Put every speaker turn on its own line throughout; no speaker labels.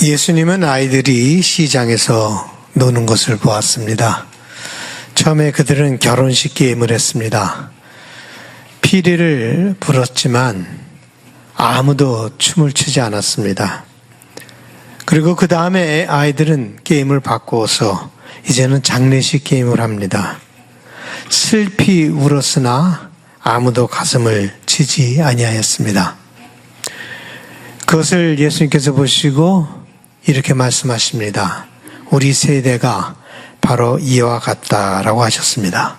예수님은 아이들이 시장에서 노는 것을 보았습니다. 처음에 그들은 결혼식 게임을 했습니다. 피리를 불었지만 아무도 춤을 추지 않았습니다. 그리고 그 다음에 아이들은 게임을 바꾸어서 이제는 장례식 게임을 합니다. 슬피 울었으나 아무도 가슴을 치지 아니하였습니다. 그것을 예수님께서 보시고 이렇게 말씀하십니다. 우리 세대가 바로 이와 같다라고 하셨습니다.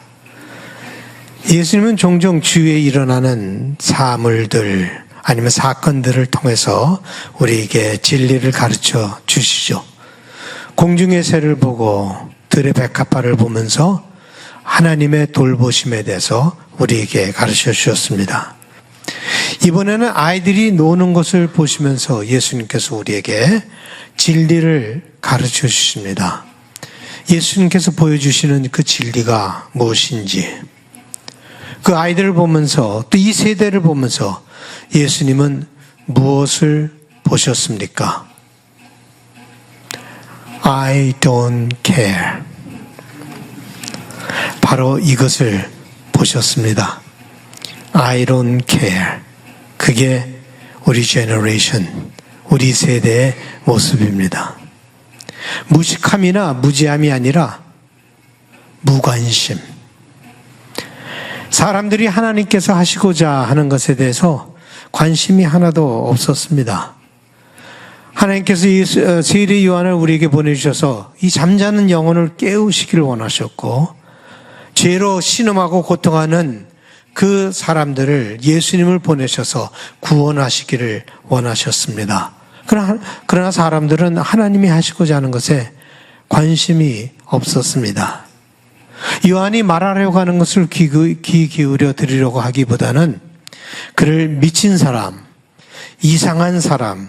예수님은 종종 주위에 일어나는 사물들 아니면 사건들을 통해서 우리에게 진리를 가르쳐 주시죠. 공중의 새를 보고 들의 백합화를 보면서 하나님의 돌보심에 대해서 우리에게 가르쳐 주셨습니다. 이번에는 아이들이 노는 것을 보시면서 예수님께서 우리에게 진리를 가르쳐 주십니다. 예수님께서 보여주시는 그 진리가 무엇인지, 그 아이들을 보면서 또 이 세대를 보면서 예수님은 무엇을 보셨습니까? I don't care. 바로 이것을 보셨습니다. I don't care. 그게 우리 제너레이션, 우리 세대의 모습입니다. 무식함이나 무지함이 아니라 무관심. 사람들이 하나님께서 하시고자 하는 것에 대해서 관심이 하나도 없었습니다. 하나님께서 세례 요한을 우리에게 보내주셔서 이 잠자는 영혼을 깨우시기를 원하셨고, 죄로 신음하고 고통하는 그 사람들을 예수님을 보내셔서 구원하시기를 원하셨습니다. 그러나 사람들은 하나님이 하시고자 하는 것에 관심이 없었습니다. 요한이 말하려고 하는 것을 귀 기울여 들으려고 하기보다는 그를 미친 사람, 이상한 사람,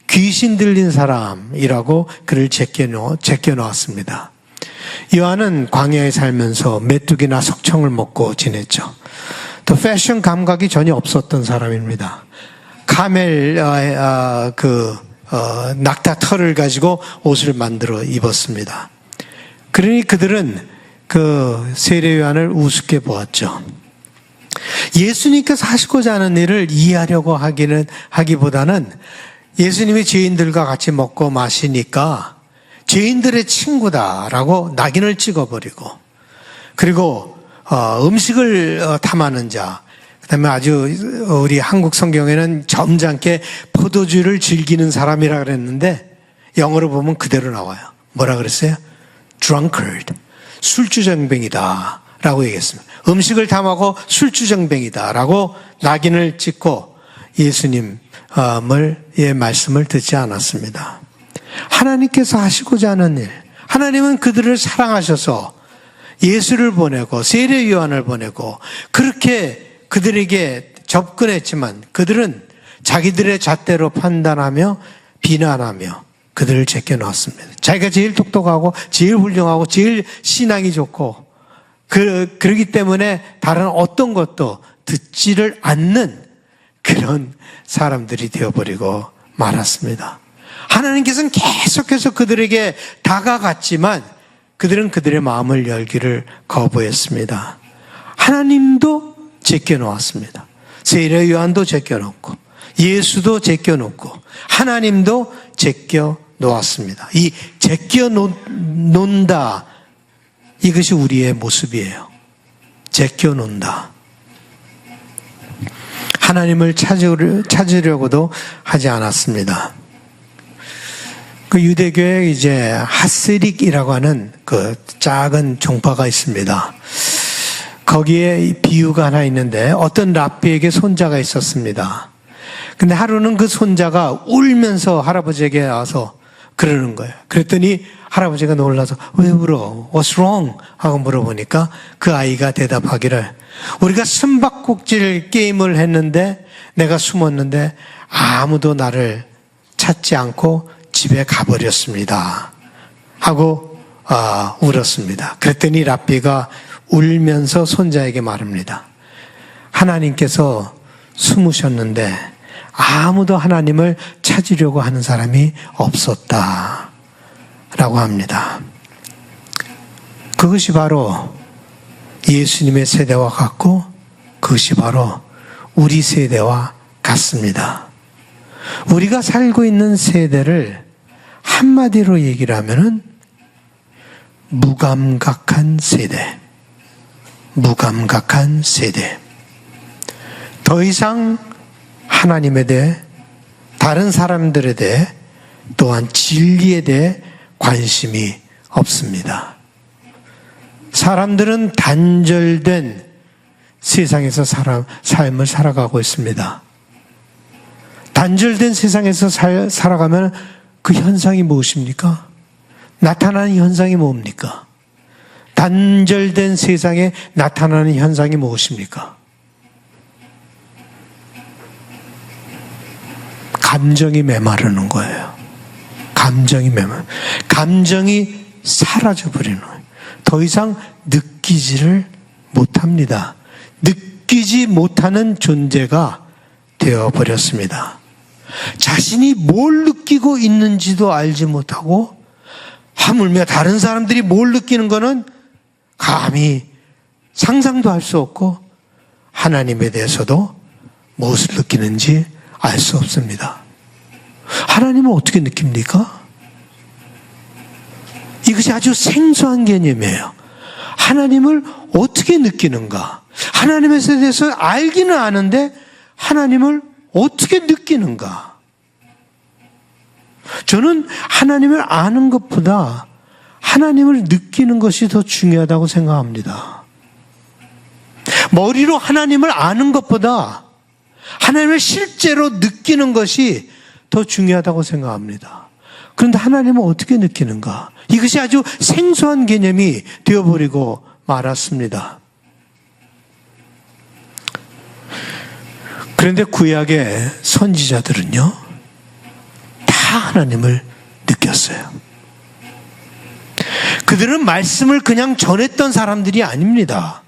귀신 들린 사람이라고 그를 제껴놓았습니다. 요한은 광야에 살면서 메뚜기나 석청을 먹고 지냈죠. 또 패션 감각이 전혀 없었던 사람입니다. 카멜 낙타 털을 가지고 옷을 만들어 입었습니다. 그러니 그들은 그 세례 요한을 우습게 보았죠. 예수님께서 하시고자 하는 일을 이해하려고 하기보다는 예수님이 죄인들과 같이 먹고 마시니까 죄인들의 친구다라고 낙인을 찍어버리고, 그리고 음식을 탐하는 자, 그다음에 아주 우리 한국 성경에는 점잖게 포도주를 즐기는 사람이라 그랬는데 영어로 보면 그대로 나와요. 뭐라 그랬어요? drunkard, 술주정뱅이다 라고 얘기했습니다. 음식을 탐하고 술주정뱅이다 라고 낙인을 찍고 예수님의 말씀을 듣지 않았습니다. 하나님께서 하시고자 하는 일, 하나님은 그들을 사랑하셔서 예수를 보내고 세례 요한을 보내고 그렇게 그들에게 접근했지만 그들은 자기들의 잣대로 판단하며 비난하며 그들을 제껴놓았습니다. 자기가 제일 똑똑하고 제일 훌륭하고 제일 신앙이 좋고 그러기 때문에 다른 어떤 것도 듣지를 않는 그런 사람들이 되어버리고 말았습니다. 하나님께서는 계속해서 그들에게 다가갔지만 그들은 그들의 마음을 열기를 거부했습니다. 하나님도 제껴놓았습니다. 세례 요한도 제껴놓고 예수도 제껴놓고 하나님도 제껴놓았습니다. 이 제껴놓는다, 이것이 우리의 모습이에요. 제껴놓는다. 하나님을 찾으려고도 하지 않았습니다. 그 유대교에 이제 하스릭이라고 하는 그 작은 종파가 있습니다. 거기에 비유가 하나 있는데 어떤 랍비에게 손자가 있었습니다. 근데 하루는 그 손자가 울면서 할아버지에게 와서 그러는 거예요. 그랬더니 할아버지가 놀라서 왜 울어? What's wrong? 하고 물어보니까 그 아이가 대답하기를 우리가 숨바꼭질 게임을 했는데 내가 숨었는데 아무도 나를 찾지 않고 집에 가버렸습니다. 하고 울었습니다. 그랬더니 랍비가 울면서 손자에게 말합니다. 하나님께서 숨으셨는데 아무도 하나님을 찾으려고 하는 사람이 없었다라고 합니다. 그것이 바로 예수님의 세대와 같고 그것이 바로 우리 세대와 같습니다. 우리가 살고 있는 세대를 한마디로 얘기를 하면은 무감각한 세대. 무감각한 세대. 더 이상 하나님에 대해, 다른 사람들에 대해, 또한 진리에 대해 관심이 없습니다. 사람들은 단절된 세상에서 삶을 살아가고 있습니다. 단절된 세상에서 살아가면 그 현상이 무엇입니까? 나타나는 현상이 뭡니까? 단절된 세상에 나타나는 현상이 무엇입니까? 감정이 메마르는 거예요. 감정이 사라져버리는 거예요. 더 이상 느끼지를 못합니다. 느끼지 못하는 존재가 되어버렸습니다. 자신이 뭘 느끼고 있는지도 알지 못하고, 하물며 다른 사람들이 뭘 느끼는 거는 감히 상상도 할 수 없고, 하나님에 대해서도 무엇을 느끼는지 알 수 없습니다. 하나님은 어떻게 느낍니까? 이것이 아주 생소한 개념이에요. 하나님을 어떻게 느끼는가? 하나님에 대해서 알기는 아는데 하나님을 어떻게 느끼는가? 저는 하나님을 아는 것보다 하나님을 느끼는 것이 더 중요하다고 생각합니다. 머리로 하나님을 아는 것보다 하나님을 실제로 느끼는 것이 더 중요하다고 생각합니다. 그런데 하나님은 어떻게 느끼는가? 이것이 아주 생소한 개념이 되어버리고 말았습니다. 그런데 구약의 선지자들은요, 다 하나님을 느꼈어요. 그들은 말씀을 그냥 전했던 사람들이 아닙니다.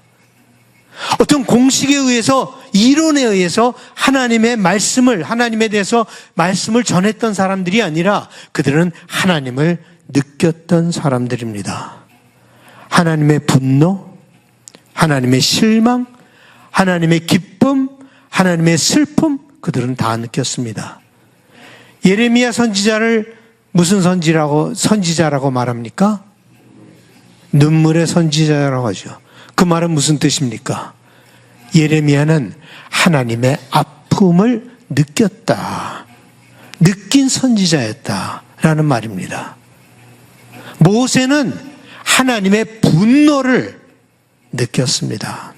어떤 공식에 의해서, 이론에 의해서 하나님의 말씀을, 하나님에 대해서 말씀을 전했던 사람들이 아니라 그들은 하나님을 느꼈던 사람들입니다. 하나님의 분노, 하나님의 실망, 하나님의 기쁨, 하나님의 슬픔, 그들은 다 느꼈습니다. 예레미야 선지자를 무슨 선지자라고 말합니까? 눈물의 선지자라고 하죠. 그 말은 무슨 뜻입니까? 예레미야는 하나님의 아픔을 느꼈다, 느낀 선지자였다라는 말입니다. 모세는 하나님의 분노를 느꼈습니다.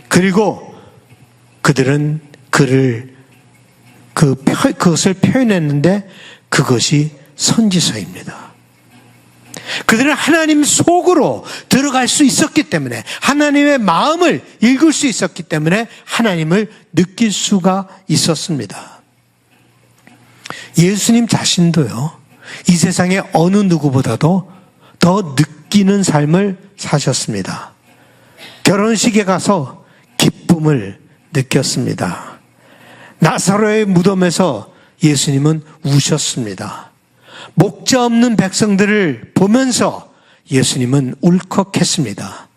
그리고 그들은 그것을 표현했는데 그것이 선지서입니다. 그들은 하나님 속으로 들어갈 수 있었기 때문에, 하나님의 마음을 읽을 수 있었기 때문에 하나님을 느낄 수가 있었습니다. 예수님 자신도요, 이 세상의 어느 누구보다도 더 느끼는 삶을 사셨습니다. 결혼식에 가서 기쁨을 느꼈습니다. 나사로의 무덤에서 예수님은 우셨습니다. 목자 없는 백성들을 보면서 예수님은 울컥했습니다.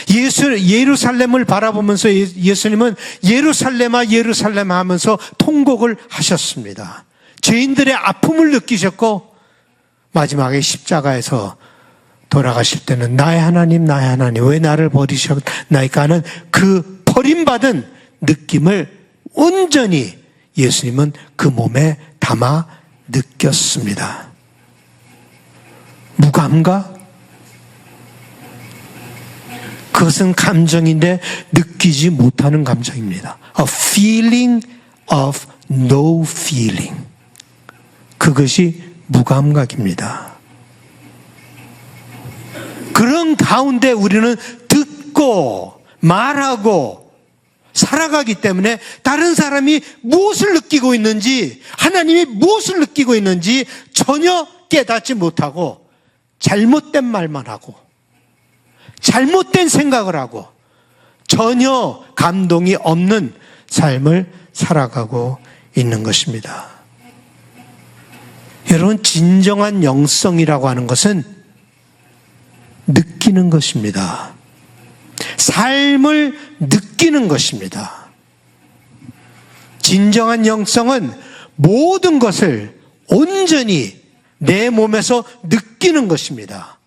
예루살렘을 바라보면서 예수님은 예루살렘아 예루살렘아 하면서 통곡을 하셨습니다. 죄인들의 아픔을 느끼셨고, 마지막에 십자가에서 돌아가실 때는 나의 하나님 왜 나를 버리셨나이까 하는 그 버림받은 느낌을 온전히 예수님은 그 몸에 담아 느꼈습니다. 무감각? 그것은 감정인데 느끼지 못하는 감정입니다. A feeling of no feeling. 그것이 무감각입니다. 그런 가운데 우리는 듣고 말하고 살아가기 때문에 다른 사람이 무엇을 느끼고 있는지, 하나님이 무엇을 느끼고 있는지 전혀 깨닫지 못하고 잘못된 말만 하고 잘못된 생각을 하고 전혀 감동이 없는 삶을 살아가고 있는 것입니다. 여러분, 진정한 영성이라고 하는 것은 느끼는 것입니다. 삶을 느끼는 것입니다. 진정한 영성은 모든 것을 온전히 내 몸에서 느끼는 것입니다.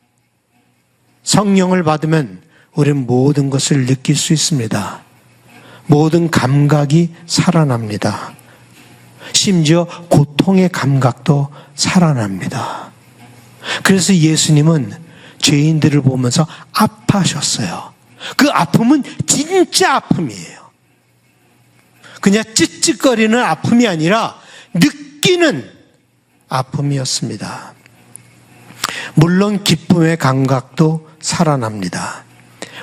성령을 받으면 우리는 모든 것을 느낄 수 있습니다. 모든 감각이 살아납니다. 심지어 고통의 감각도 살아납니다. 그래서 예수님은 죄인들을 보면서 아파하셨어요. 그 아픔은 진짜 아픔이에요. 그냥 찌찌거리는 아픔이 아니라 느끼는 아픔이었습니다. 물론 기쁨의 감각도 살아납니다.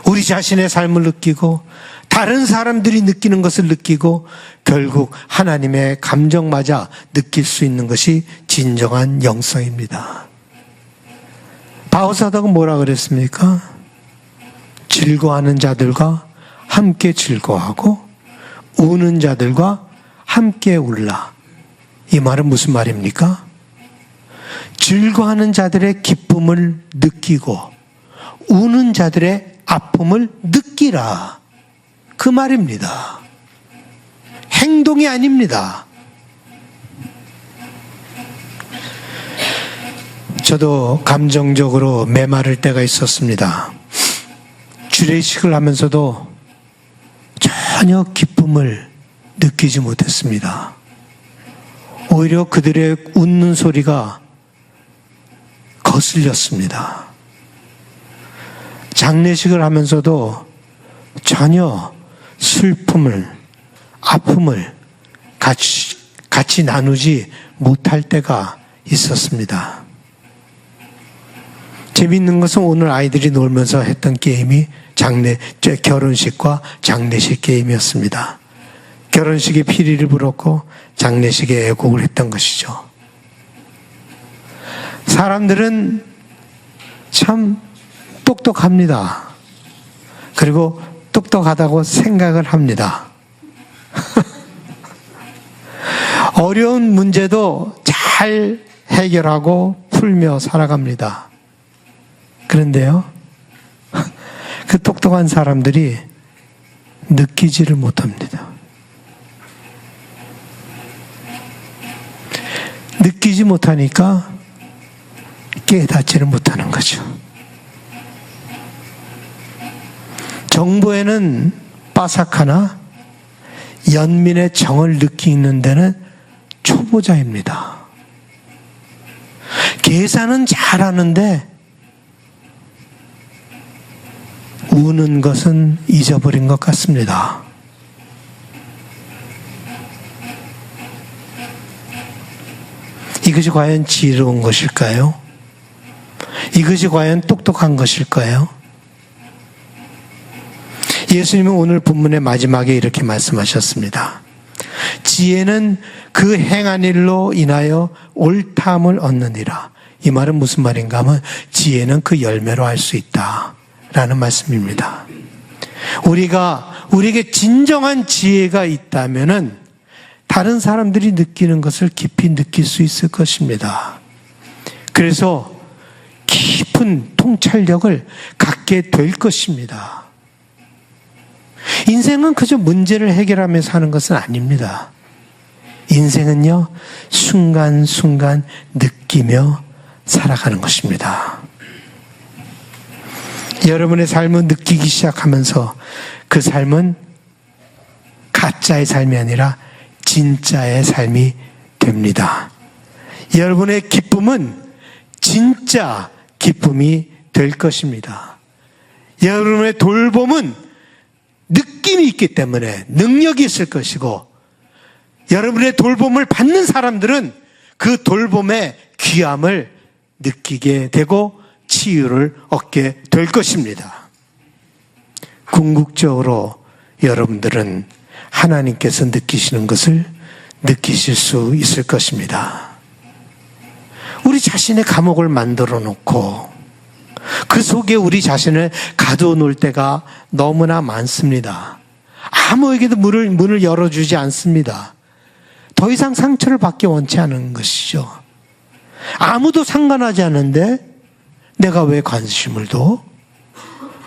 우리 자신의 삶을 느끼고 다른 사람들이 느끼는 것을 느끼고 결국 하나님의 감정마저 느낄 수 있는 것이 진정한 영성입니다. 바울사도가 뭐라 그랬습니까? 즐거워하는 자들과 함께 즐거워하고 우는 자들과 함께 울라. 이 말은 무슨 말입니까? 즐거워하는 자들의 기쁨을 느끼고 우는 자들의 아픔을 느끼라. 그 말입니다. 행동이 아닙니다. 저도 감정적으로 메마를 때가 있었습니다. 주례식을 하면서도 전혀 기쁨을 느끼지 못했습니다. 오히려 그들의 웃는 소리가 거슬렸습니다. 장례식을 하면서도 전혀 슬픔을, 아픔을 같이 나누지 못할 때가 있었습니다. 재미있는 것은 오늘 아이들이 놀면서 했던 게임이 결혼식과 장례식 게임이었습니다. 결혼식에 피리를 불었고 장례식에 애곡을 했던 것이죠. 사람들은 참 똑똑합니다. 그리고 똑똑하다고 생각을 합니다. 어려운 문제도 잘 해결하고 풀며 살아갑니다. 그런데요, 그 똑똑한 사람들이 느끼지를 못합니다. 느끼지 못하니까 깨닫지를 못하는 거죠. 정보에는 빠삭하나 연민의 정을 느끼는 데는 초보자입니다. 계산은 잘하는데 우는 것은 잊어버린 것 같습니다. 이것이 과연 지혜로운 것일까요? 이것이 과연 똑똑한 것일까요? 예수님은 오늘 본문의 마지막에 이렇게 말씀하셨습니다. 지혜는 그 행한 일로 인하여 옳다함을 얻느니라. 이 말은 무슨 말인가 하면 지혜는 그 열매로 할 수 있다 라는 말씀입니다. 우리에게 진정한 지혜가 있다면은 다른 사람들이 느끼는 것을 깊이 느낄 수 있을 것입니다. 그래서 깊은 통찰력을 갖게 될 것입니다. 인생은 그저 문제를 해결하며 사는 것은 아닙니다. 인생은요, 순간순간 느끼며 살아가는 것입니다. 여러분의 삶은 느끼기 시작하면서 그 삶은 가짜의 삶이 아니라 진짜의 삶이 됩니다. 여러분의 기쁨은 진짜 기쁨이 될 것입니다. 여러분의 돌봄은 느낌이 있기 때문에 능력이 있을 것이고, 여러분의 돌봄을 받는 사람들은 그 돌봄의 귀함을 느끼게 되고 치유를 얻게 될 것입니다. 궁극적으로 여러분들은 하나님께서 느끼시는 것을 느끼실 수 있을 것입니다. 우리 자신의 감옥을 만들어 놓고 그 속에 우리 자신을 가두어 놓을 때가 너무나 많습니다. 아무에게도 문을 열어주지 않습니다. 더 이상 상처를 받기 원치 않은 것이죠. 아무도 상관하지 않는데 내가 왜 관심을 둬?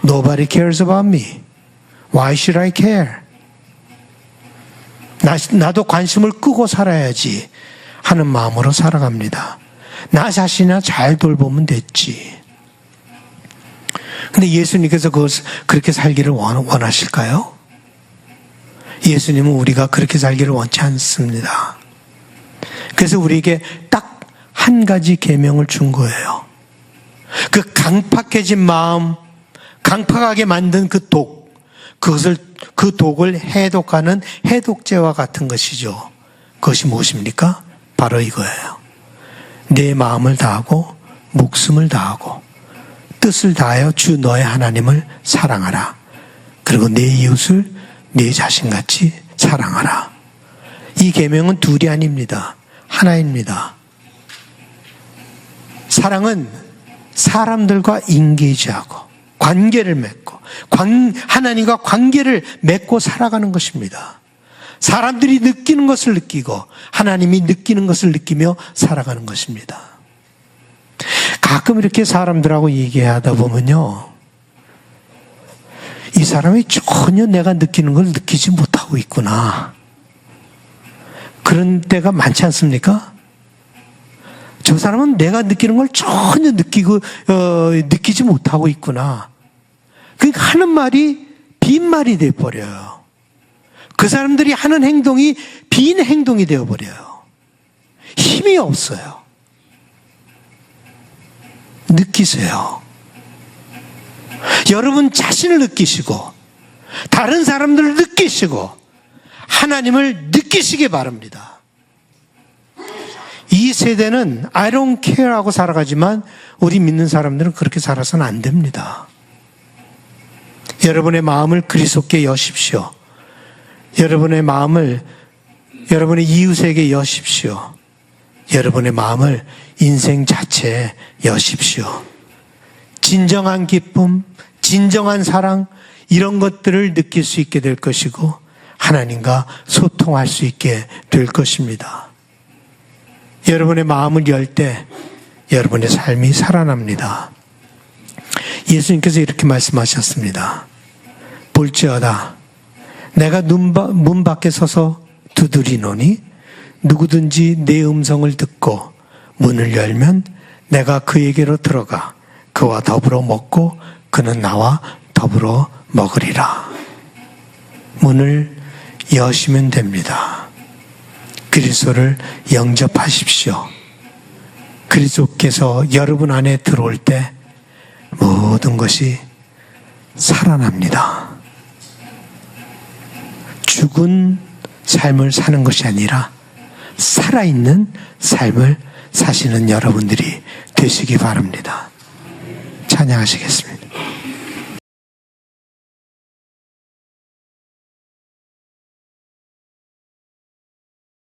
Nobody cares about me. Why should I care? 나도 관심을 끄고 살아야지 하는 마음으로 살아갑니다. 나 자신이나 잘 돌보면 됐지. 근데 예수님께서 그렇게 살기를 원하실까요? 예수님은 우리가 그렇게 살기를 원치 않습니다. 그래서 우리에게 딱 한 가지 계명을 준 거예요. 그 강팍해진 마음, 강팍하게 만든 그 그 독을 해독하는 해독제와 같은 것이죠. 그것이 무엇입니까? 바로 이거예요. 내 마음을 다하고 목숨을 다하고 뜻을 다하여 주 너의 하나님을 사랑하라. 그리고 내 이웃을 내 자신같이 사랑하라. 이 계명은 둘이 아닙니다. 하나입니다. 사랑은 사람들과 인게이지하고 관계를 맺고 하나님과 관계를 맺고 살아가는 것입니다. 사람들이 느끼는 것을 느끼고 하나님이 느끼는 것을 느끼며 살아가는 것입니다. 가끔 이렇게 사람들하고 얘기하다 보면요, 이 사람이 전혀 내가 느끼는 걸 느끼지 못하고 있구나, 그런 때가 많지 않습니까? 저 사람은 내가 느끼는 걸 전혀 느끼지 못하고 있구나. 그러니까 하는 말이 빈말이 되어버려요. 그 사람들이 하는 행동이 빈 행동이 되어버려요. 힘이 없어요. 느끼세요. 여러분 자신을 느끼시고 다른 사람들을 느끼시고 하나님을 느끼시기 바랍니다. 이 세대는 I don't care 하고 살아가지만 우리 믿는 사람들은 그렇게 살아서는 안 됩니다. 여러분의 마음을 그리스도께 여십시오. 여러분의 마음을 여러분의 이웃에게 여십시오. 여러분의 마음을 인생 자체에 여십시오. 진정한 기쁨, 진정한 사랑, 이런 것들을 느낄 수 있게 될 것이고 하나님과 소통할 수 있게 될 것입니다. 여러분의 마음을 열 때 여러분의 삶이 살아납니다. 예수님께서 이렇게 말씀하셨습니다. 볼지어다 내가 문 밖에 서서 두드리노니 누구든지 내 음성을 듣고 문을 열면 내가 그에게로 들어가 그와 더불어 먹고 그는 나와 더불어 먹으리라. 문을 여시면 됩니다. 그리스도를 영접하십시오. 그리스도께서 여러분 안에 들어올 때 모든 것이 살아납니다. 죽은 삶을 사는 것이 아니라 살아있는 삶을 사시는 여러분들이 되시기 바랍니다. 찬양하시겠습니다.